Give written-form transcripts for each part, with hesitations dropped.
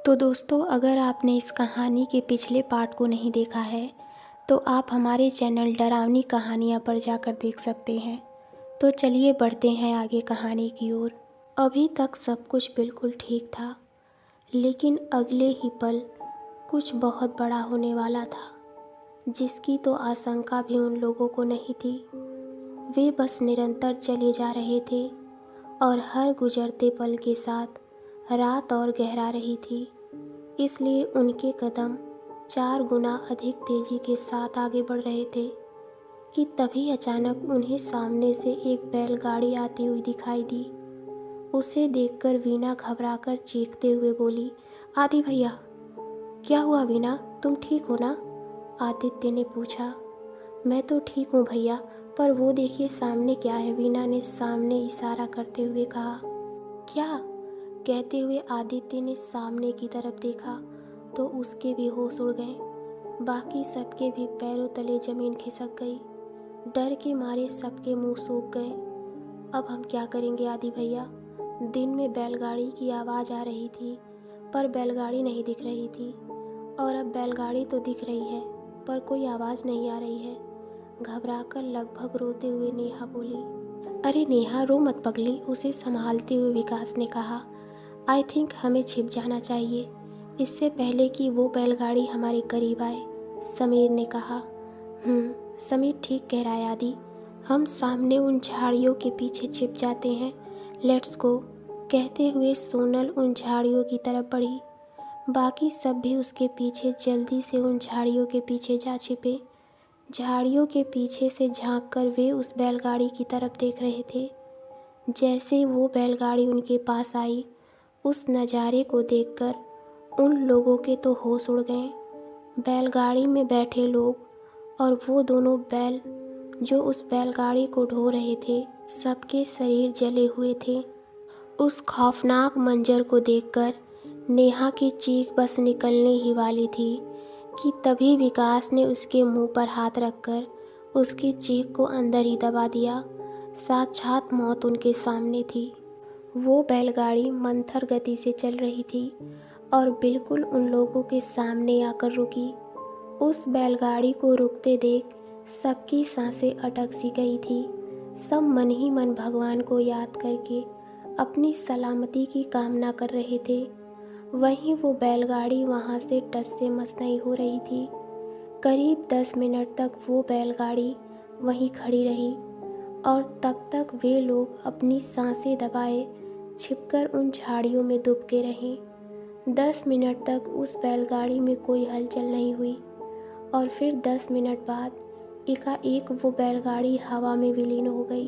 तो दोस्तों, अगर आपने इस कहानी के पिछले पार्ट को नहीं देखा है तो आप हमारे चैनल डरावनी कहानियाँ पर जाकर देख सकते हैं। तो चलिए बढ़ते हैं आगे कहानी की ओर। अभी तक सब कुछ बिल्कुल ठीक था, लेकिन अगले ही पल कुछ बहुत बड़ा होने वाला था, जिसकी तो आशंका भी उन लोगों को नहीं थी। वे बस निरंतर चले जा रहे थे और हर गुजरते पल के साथ रात और गहरा रही थी, इसलिए उनके कदम 4 गुना अधिक तेजी के साथ आगे बढ़ रहे थे कि तभी अचानक उन्हें सामने से एक बैलगाड़ी आती हुई दिखाई दी। उसे देखकर वीना घबराकर चीखते हुए बोली, आदि भैया। क्या हुआ वीना, तुम ठीक हो ना? आदित्य ने पूछा। मैं तो ठीक हूँ भैया, पर वो देखिए सामने क्या है, वीना ने सामने इशारा करते हुए कहा। क्या? कहते हुए आदित्य ने सामने की तरफ देखा तो उसके भी होश उड़ गए। बाकी सबके भी पैरों तले जमीन खिसक गई। डर के मारे सबके मुंह सूख गए। अब हम क्या करेंगे आदि भैया? दिन में बैलगाड़ी की आवाज़ आ रही थी, पर बैलगाड़ी नहीं दिख रही थी, और अब बैलगाड़ी तो दिख रही है पर कोई आवाज़ नहीं आ रही है। घबराकर लगभग रोते हुए नेहा बोली। अरे नेहा, रो मत पगली, उसे संभालते हुए विकास ने कहा। आई थिंक हमें छिप जाना चाहिए इससे पहले कि वो बैलगाड़ी हमारे करीब आए, समीर ने कहा। समीर ठीक कह रहा है आदि, हम सामने उन झाड़ियों के पीछे छिप जाते हैं, लेट्स गो। कहते हुए सोनल उन झाड़ियों की तरफ बढ़ी। बाकी सब भी उसके पीछे जल्दी से उन झाड़ियों के पीछे जा छिपे। झाड़ियों के पीछे से झांककर वे उस बैलगाड़ी की तरफ देख रहे थे। जैसे वो बैलगाड़ी उनके पास आई, उस नज़ारे को देखकर उन लोगों के तो होश उड़ गए। बैलगाड़ी में बैठे लोग और वो दोनों बैल जो उस बैलगाड़ी को ढो रहे थे, सबके शरीर जले हुए थे। उस खौफनाक मंजर को देखकर नेहा की चीख बस निकलने ही वाली थी कि तभी विकास ने उसके मुंह पर हाथ रखकर उसकी चीख को अंदर ही दबा दिया। साक्षात मौत उनके सामने थी। वो बैलगाड़ी मंथर गति से चल रही थी और बिल्कुल उन लोगों के सामने आकर रुकी। उस बैलगाड़ी को रुकते देख सबकी सांसें अटक सी गई थी। सब मन ही मन भगवान को याद करके अपनी सलामती की कामना कर रहे थे। वहीं वो बैलगाड़ी वहाँ से टस से मस नहीं हो रही थी। करीब 10 मिनट तक वो बैलगाड़ी वहीं खड़ी रही और तब तक वे लोग अपनी सांसें दबाए छिपकर उन झाड़ियों में दुबके रहे। 10 मिनट तक उस बैलगाड़ी में कोई हलचल नहीं हुई और फिर 10 मिनट बाद एकाएक वो बैलगाड़ी हवा में विलीन हो गई।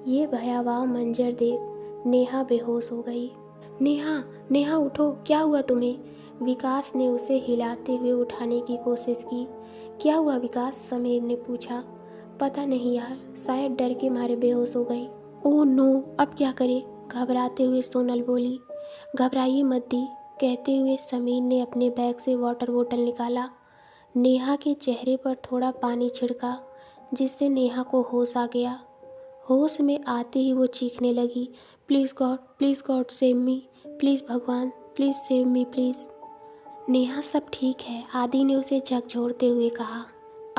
ये भयावह मंजर देख नेहा बेहोश हो गई। नेहा, नेहा उठो, क्या हुआ तुम्हें? विकास ने उसे हिलाते हुए उठाने की कोशिश की। क्या हुआ विकास? समीर ने पूछा। पता नहीं यार, शायद डर के मारे बेहोश हो गई। ओह नो, अब क्या करें? घबराते हुए सोनल बोली। घबराइए मत दी, कहते हुए समीर ने अपने बैग से वाटर बोतल निकाला। नेहा के चेहरे पर थोड़ा पानी छिड़का, जिससे नेहा को होश आ गया। होश में आते ही वो चीखने लगी, please God save me, please भगवान, please save me please. Neha सब ठीक है, आदि ने उसे झकझोरते हुए कहा।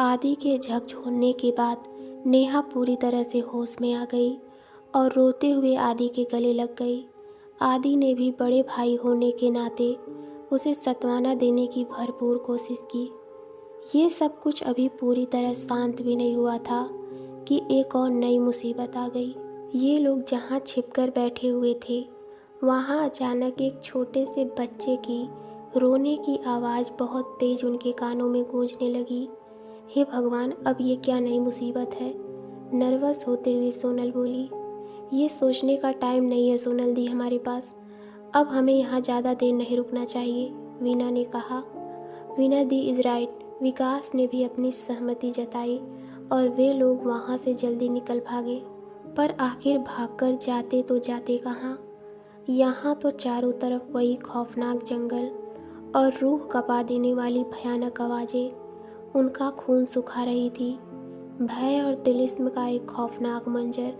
आदि के झकझोरने के बाद नेहा पूरी तरह से होश में आ गई और रोते हुए आदि के गले लग गई। आदि ने भी बड़े भाई होने के नाते उसे सांत्वना देने की भरपूर कोशिश की। ये सब कुछ अभी पूरी तरह शांत भी नहीं हुआ था कि एक और नई मुसीबत आ गई। ये लोग जहाँ छिपकर बैठे हुए थे, वहाँ अचानक एक छोटे से बच्चे की रोने की आवाज़ बहुत तेज उनके कानों में गूंजने लगी। हे भगवान, अब ये क्या नई मुसीबत है? नर्वस होते हुए सोनल बोली। ये सोचने का टाइम नहीं है सोनल दी हमारे पास, अब हमें यहाँ ज़्यादा देर नहीं रुकना चाहिए, वीना ने कहा। वीना दी इज़ राइट, विकास ने भी अपनी सहमति जताई और वे लोग वहाँ से जल्दी निकल भागे। पर आखिर भागकर जाते तो जाते कहाँ? यहाँ तो चारों तरफ वही खौफनाक जंगल और रूह कपा देने वाली भयानक आवाज़ें उनका खून सुखा रही थी। भय और तिलिस्म का एक खौफनाक मंजर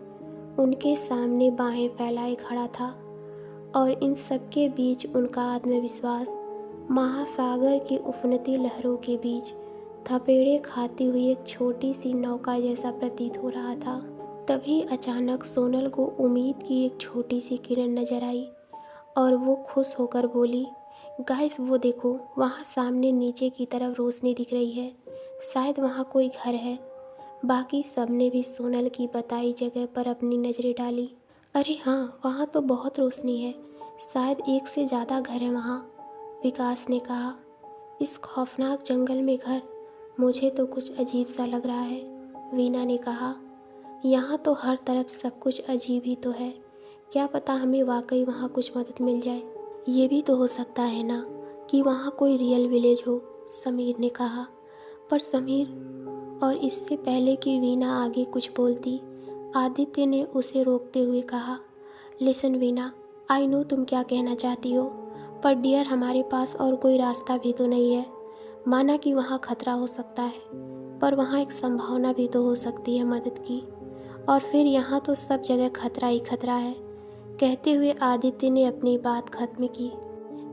उनके सामने बाहें फैलाए खड़ा था और इन सब के बीच उनका आत्मविश्वास महासागर की उफनती लहरों के बीच थपेड़े खाती हुई एक छोटी सी नौका जैसा प्रतीत हो रहा था। तभी अचानक सोनल को उम्मीद की एक छोटी सी किरण नजर आई और वो खुश होकर बोली, गाइस वो देखो, वहाँ सामने नीचे की तरफ रोशनी दिख रही है, शायद वहाँ कोई घर है। बाकी सबने भी सोनल की बताई जगह पर अपनी नज़रें डाली। अरे हाँ, वहाँ तो बहुत रोशनी है, शायद एक से ज़्यादा घर हैं वहाँ, विकास ने कहा। इस खौफनाक जंगल में घर, मुझे तो कुछ अजीब सा लग रहा है, वीना ने कहा। यहाँ तो हर तरफ सब कुछ अजीब ही तो है, क्या पता हमें वाकई वहाँ कुछ मदद मिल जाए। ये भी तो हो सकता है ना कि वहाँ कोई रियल विलेज हो, समीर ने कहा। पर समीर, और इससे पहले कि वीना आगे कुछ बोलती, आदित्य ने उसे रोकते हुए कहा, लिसन वीना, आई नो तुम क्या कहना चाहती हो, पर डियर हमारे पास और कोई रास्ता भी तो नहीं है। माना कि वहाँ खतरा हो सकता है, पर वहाँ एक संभावना भी तो हो सकती है मदद की, और फिर यहाँ तो सब जगह खतरा ही खतरा है। कहते हुए आदित्य ने अपनी बात खत्म की।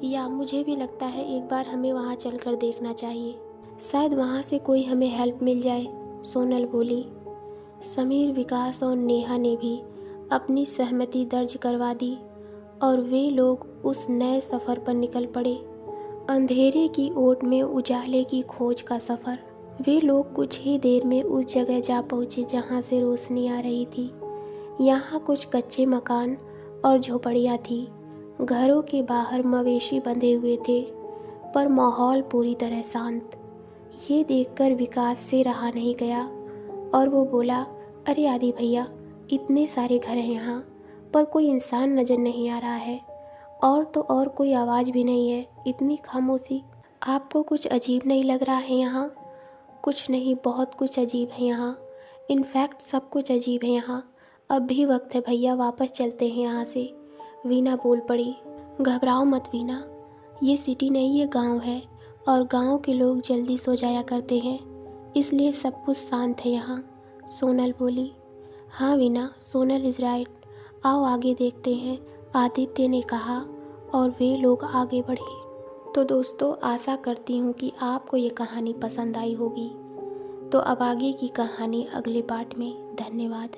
या मुझे भी लगता है एक बार हमें वहाँ चलकर देखना चाहिए, शायद वहाँ से कोई हमें हेल्प मिल जाए, सोनल बोली। समीर, विकास और नेहा ने भी अपनी सहमति दर्ज करवा दी और वे लोग उस नए सफ़र पर निकल पड़े। अंधेरे की ओट में उजाले की खोज का सफ़र। वे लोग कुछ ही देर में उस जगह जा पहुँचे जहाँ से रोशनी आ रही थी। यहाँ कुछ कच्चे मकान और झोपड़ियाँ थी। घरों के बाहर मवेशी बंधे हुए थे, पर माहौल पूरी तरह शांत। ये देखकर विकास से रहा नहीं गया और वो बोला, अरे आदि भैया, इतने सारे घर हैं यहाँ, पर कोई इंसान नज़र नहीं आ रहा है, और तो और कोई आवाज़ भी नहीं है, इतनी खामोशी। आपको कुछ अजीब नहीं लग रहा है यहाँ? कुछ नहीं, बहुत कुछ अजीब है यहाँ, इनफैक्ट सब कुछ अजीब है यहाँ। अब भी वक्त है भैया, वापस चलते हैं यहाँ से, वीना बोल पड़ी। घबराओ मत वीना, ये सिटी नहीं, ये गांव है, और गांव के लोग जल्दी सो जाया करते हैं, इसलिए सब कुछ शांत है यहाँ, सोनल बोली। हाँ वीना, सोनल इज़ राइट, आओ आगे देखते हैं, आदित्य ने कहा, और वे लोग आगे बढ़े। तो दोस्तों, आशा करती हूँ कि आपको ये कहानी पसंद आई होगी। तो अब आगे की कहानी अगले पार्ट में। धन्यवाद।